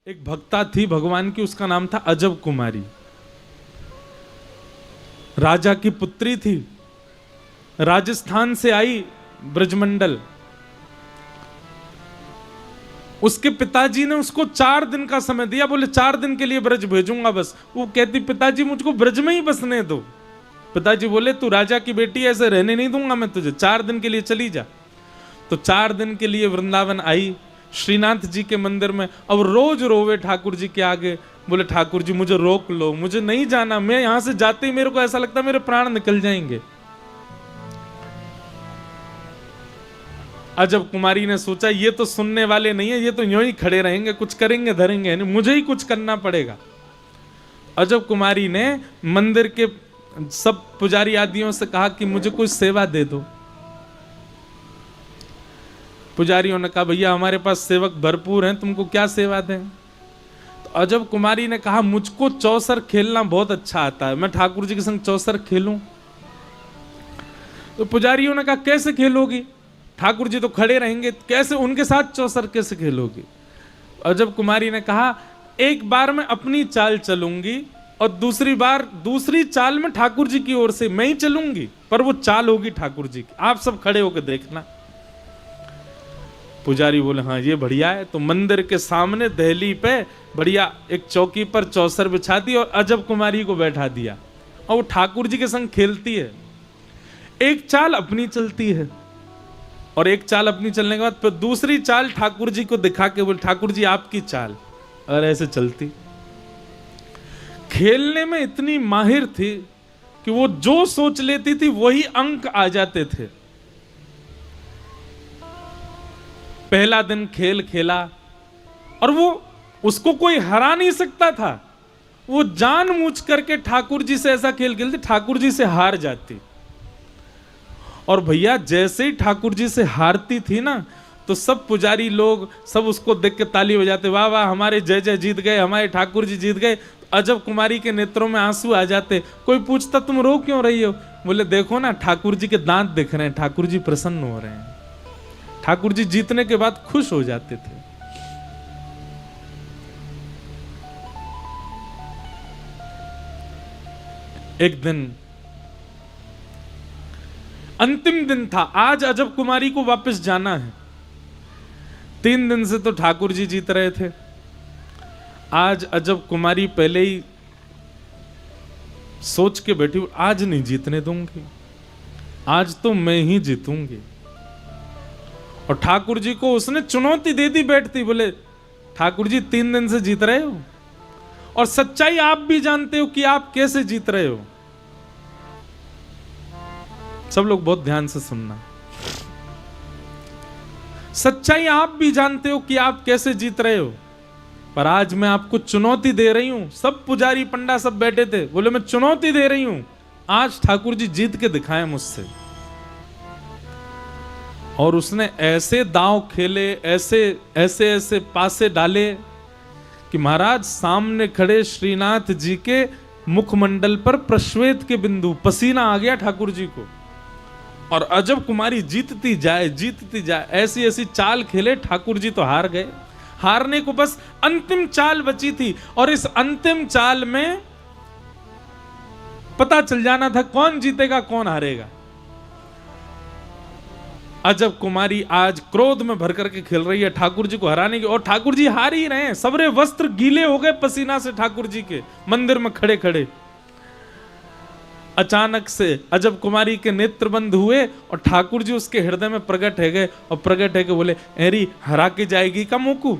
एक भक्ता थी भगवान की, उसका नाम था अजब कुमारी। राजा की पुत्री थी, राजस्थान से आई ब्रजमंडल। उसके पिताजी ने उसको 4 दिन का समय दिया, बोले 4 दिन के लिए ब्रज भेजूंगा बस। वो कहती पिताजी मुझको ब्रज में ही बसने दो। पिताजी बोले तू राजा की बेटी, ऐसे रहने नहीं दूंगा मैं तुझे, 4 दिन के लिए चली जा। तो 4 दिन के लिए वृंदावन आई, श्रीनाथ जी के मंदिर में। अब रोज रोवे ठाकुर जी के आगे, बोले ठाकुर जी मुझे रोक लो, मुझे नहीं जाना, मैं यहां से जाते ही मेरे को ऐसा लगता है मेरे प्राण निकल जाएंगे। अजब कुमारी ने सोचा ये तो सुनने वाले नहीं है, ये तो यूं ही खड़े रहेंगे, कुछ करेंगे धरेंगे नहीं, मुझे ही कुछ करना पड़ेगा। अजब कुमारी ने मंदिर के सब पुजारी आदियों से कहा कि मुझे कोई सेवा दे दो। पुजारियों ने कहा भैया हमारे पास सेवक भरपूर हैं, तुमको क्या सेवा दें। तो अजब कुमारी ने कहा मुझको चौसर खेलना बहुत अच्छा आता है, मैं ठाकुर जी के संग चौसर खेलूं। तो पुजारियों ने कहा कैसे खेलोगी, ठाकुर जी तो खड़े रहेंगे, कैसे उनके साथ चौसर कैसे खेलोगी। अजब कुमारी ने कहा एक बार मैं अपनी चाल चलूंगी और दूसरी बार दूसरी चाल में ठाकुर जी की ओर से मैं ही चलूंगी, पर वो चाल होगी ठाकुर जी की, आप सब खड़े होकर देखना। पुजारी बोले हाँ ये बढ़िया है। तो मंदिर के सामने दहली पे बढ़िया एक चौकी पर चौसर बिछा दी और अजब कुमारी को बैठा दिया, और वो ठाकुर जी के संग खेलती है। एक चाल अपनी चलती है और एक चाल अपनी चलने के बाद फिर दूसरी चाल ठाकुर जी को दिखा के बोले ठाकुर जी आपकी चाल, और ऐसे चलती। खेलने में इतनी माहिर थी कि वो जो सोच लेती थी वही अंक आ जाते थे। पहला दिन खेल खेला और वो उसको कोई हरा नहीं सकता था, वो जानबूझ करके ठाकुर जी से ऐसा खेल खेलती, ठाकुर जी से हार जाती। और भैया जैसे ही ठाकुर जी से हारती थी ना, तो सब पुजारी लोग सब उसको देख के ताली बजाते, वाह वाह हमारे जय जय जीत गए, हमारे ठाकुर जी जीत गए। अजब कुमारी के नेत्रों में आंसू आ जाते। कोई पूछता तुम रो क्यों रही हो, बोले देखो ना ठाकुर जी के दांत दिख रहे हैं, ठाकुर जी प्रसन्न हो रहे हैं। ठाकुर जी जीतने के बाद खुश हो जाते थे। एक दिन अंतिम दिन था, आज अजब कुमारी को वापस जाना है। 3 दिन से तो ठाकुर जी जीत रहे थे, आज अजब कुमारी पहले ही सोच के बैठी आज नहीं जीतने दूंगी, आज तो मैं ही जीतूंगी। और ठाकुर जी को उसने चुनौती दे दी बैठती, बोले ठाकुर जी 3 दिन से जीत रहे हो और सच्चाई आप भी जानते हो कि आप कैसे जीत रहे हो। सब लोग बहुत ध्यान से सुनना, सच्चाई आप भी जानते हो कि आप कैसे जीत रहे हो, पर आज मैं आपको चुनौती दे रही हूं। सब पुजारी पंडा सब बैठे थे, बोले मैं चुनौती दे रही हूं, आज ठाकुर जी जीत के दिखाएं मुझसे। और उसने ऐसे दांव खेले, ऐसे ऐसे ऐसे पासे डाले कि महाराज सामने खड़े श्रीनाथ जी के मुखमंडल पर प्रश्वेत के बिंदु, पसीना आ गया ठाकुर जी को। और अजब कुमारी जीतती जाए, ऐसी ऐसी चाल खेले, ठाकुर जी तो हार गए। हारने को बस अंतिम चाल बची थी, और इस अंतिम चाल में पता चल जाना था कौन जीतेगा कौन हारेगा। अजब कुमारी आज क्रोध में भर करके खेल रही है ठाकुर जी को हराने की, और ठाकुर जी हार ही रहे हैं। सबरे वस्त्र गीले हो गए पसीना से ठाकुर जी के, मंदिर में खड़े खड़े। अचानक से अजब कुमारी के नेत्र बंद हुए और ठाकुर जी उसके हृदय में प्रकट है गए, और प्रकट है के बोले एरी हरा के जाएगी का मोकू।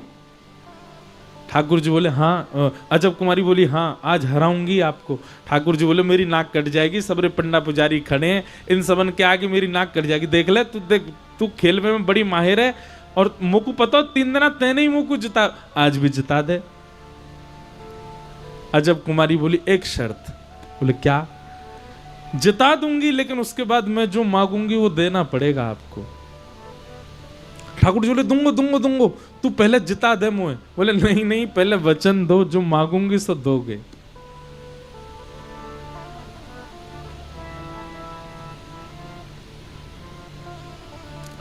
ठाकुर जी बोले हाँ। अजब कुमारी बोली हाँ आज हराऊंगी आपको। ठाकुर जी बोले मेरी नाक कट जाएगी, सबरे पंडा पुजारी खड़े हैं, इन सबन के आगे मेरी नाक कट जाएगी, देख ले तू, देख तू खेल में बड़ी माहिर है, और मोकू पता 3 दिन तेने ही मोकू जिता, आज भी जिता दे। अजब कुमारी बोली एक शर्त। बोले क्या। जिता दूंगी लेकिन उसके बाद मैं जो मांगूंगी वो देना पड़ेगा आपको। ठाकुर जी बोले दूंगो, तू पहले जिता दे मुझे। बोले नहीं नहीं पहले वचन दो, जो मांगूंगी सो दोगे।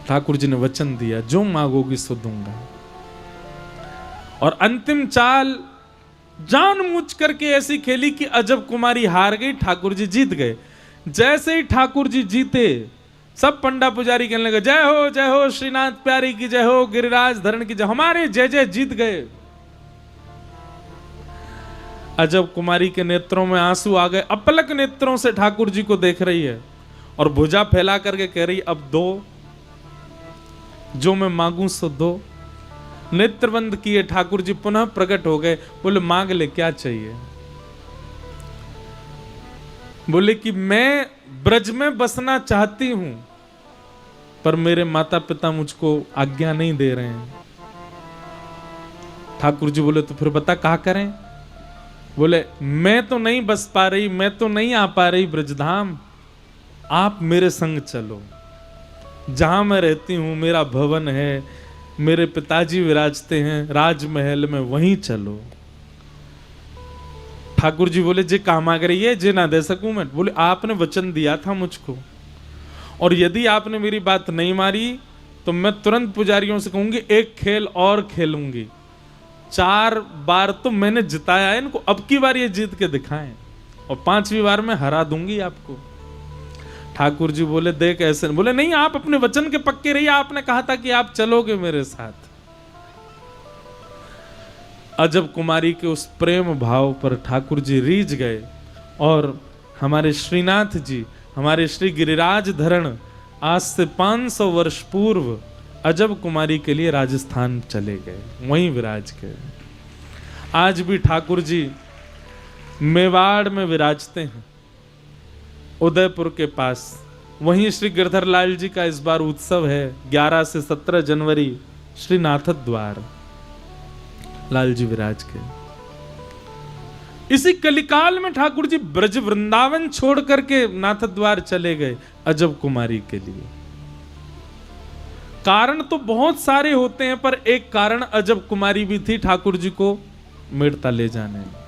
ठाकुर जी ने वचन दिया जो मांगोगी सो दूंगा। और अंतिम चाल जानबूझ करके ऐसी खेली कि अजब कुमारी हार गई, ठाकुर जी जीत गए। जैसे ही ठाकुर जी जीते, सब पंडा पुजारी कहने लगे जय हो श्रीनाथ प्यारी की जय हो, गिरिराज धरण की जय, हमारे जय जय जीत गए। अजब कुमारी के नेत्रों में आंसू आ गए, अपलक नेत्रों से ठाकुर जी को देख रही है और भुजा फैला करके कह रही अब दो, जो मैं मांगू सो दो। नेत्र बंद किए, ठाकुर जी पुनः प्रकट हो गए, बोले मांग ले क्या चाहिए। बोले कि मैं ब्रज में बसना चाहती हूं, पर मेरे माता पिता मुझको आज्ञा नहीं दे रहे हैं। ठाकुर जी बोले तो फिर बता कहा करें। बोले मैं तो नहीं बस पा रही, मैं तो नहीं आ पा रही ब्रजधाम, आप मेरे संग चलो। जहां मैं रहती हूं मेरा भवन है, मेरे पिताजी विराजते हैं राजमहल में, वहीं चलो। ठाकुर जी बोले जे काम आ रही है जे ना दे सकूं मैं। बोले आपने वचन दिया था मुझको, और यदि आपने मेरी बात नहीं मारी तो मैं तुरंत पुजारियों से कहूंगी एक खेल और खेलूंगी। 4 बार तो मैंने जिताया है इनको, अब की बार ये जीत के दिखाएं, और 5वीं बार मैं हरा दूंगी आपको। ठाकुर जी बोले देख ऐसे। बोले नहीं, आप अपने वचन के पक्के रहिए, आपने कहा था कि आप चलोगे मेरे साथ। अजब कुमारी के उस प्रेम भाव पर ठाकुर जी रीझ गए, और हमारे श्रीनाथ जी, हमारे श्री गिरिराज धरण आज से 500 वर्ष पूर्व अजब कुमारी के लिए राजस्थान चले गए, वहीं विराज गए। आज भी ठाकुर जी मेवाड़ में विराजते हैं, उदयपुर के पास। वहीं श्री गिरधर लाल जी का इस बार उत्सव है, 11 से 17 जनवरी, श्री नाथ द्वार लाल जी विराज के। इसी कलिकाल में ठाकुर जी ब्रज वृंदावन छोड़ करके नाथ द्वार चले गए अजब कुमारी के लिए। कारण तो बहुत सारे होते हैं, पर एक कारण अजब कुमारी भी थी ठाकुर जी को मेड़ता ले जाने में।